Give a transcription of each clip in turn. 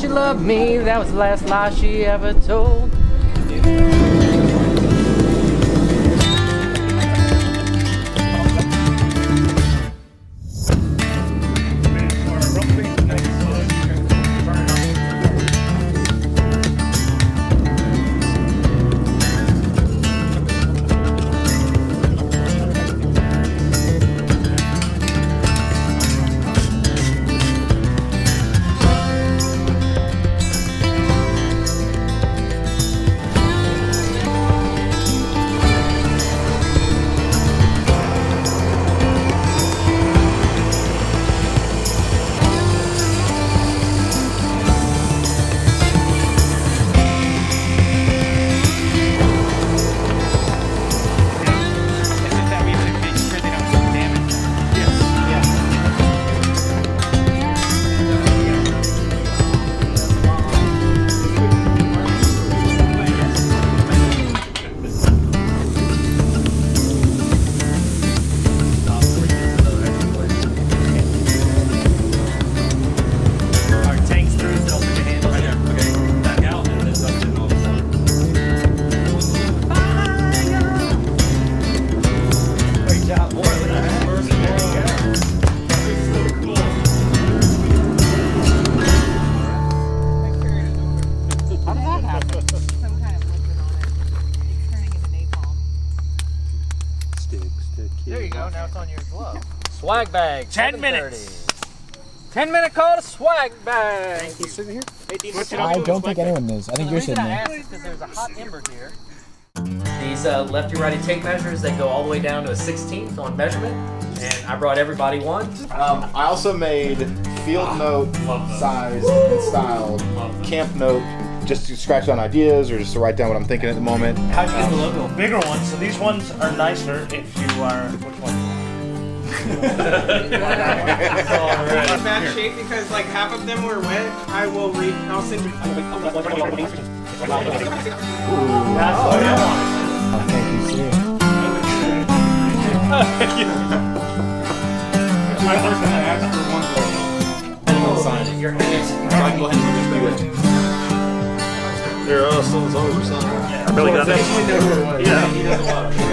she loved me, that was the last lie she ever told. There you go, now it's on your glove. Swag bag. 10 minutes. 10-minute call to swag bag. Who's sitting here? I don't think anyone is. I think you're sitting there. Because there's a hot ember here. These lefty-righty tape measures, they go all the way down to a 16th on measurement. And I brought everybody one. I also made field note sized and styled camp note just to scratch down ideas or just to write down what I'm thinking at the moment. How'd you get the logo? Bigger ones, so these ones are nicer if you are. Which one? Bad shape because like half of them were wet. I will read. I'll send you. Thank you, Steve. My person asked for one goal. Sign it. Your hands. Go ahead and just do it. Here, as long as we're signing. I really got that. Yeah. He doesn't want to.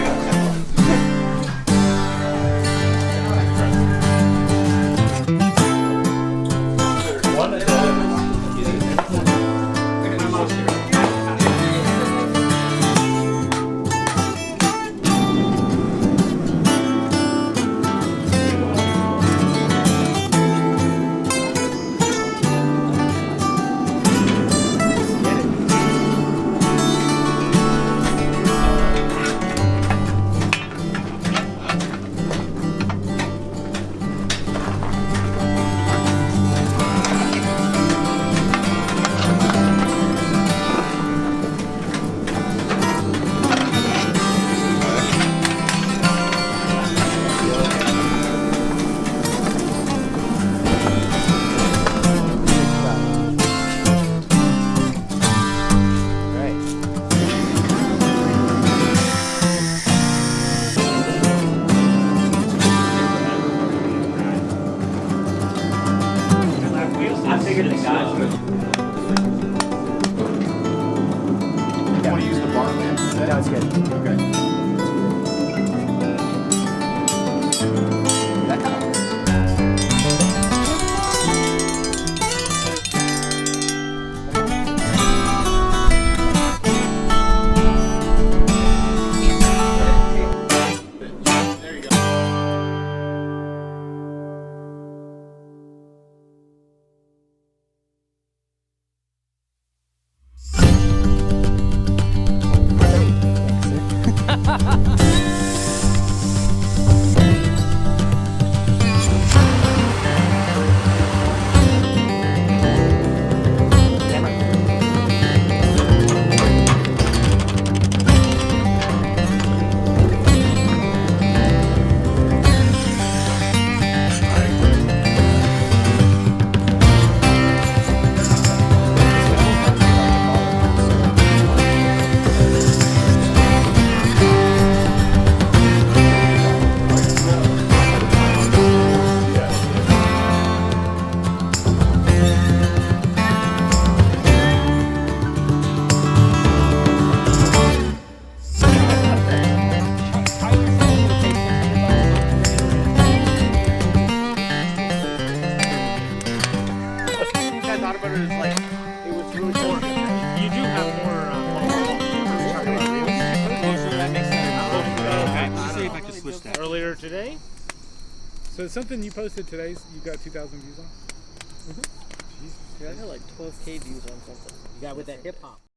switched that. Earlier today? So something you posted today, you got 2,000 views on? Dude, I got like 12K views on something. You got with that hip hop.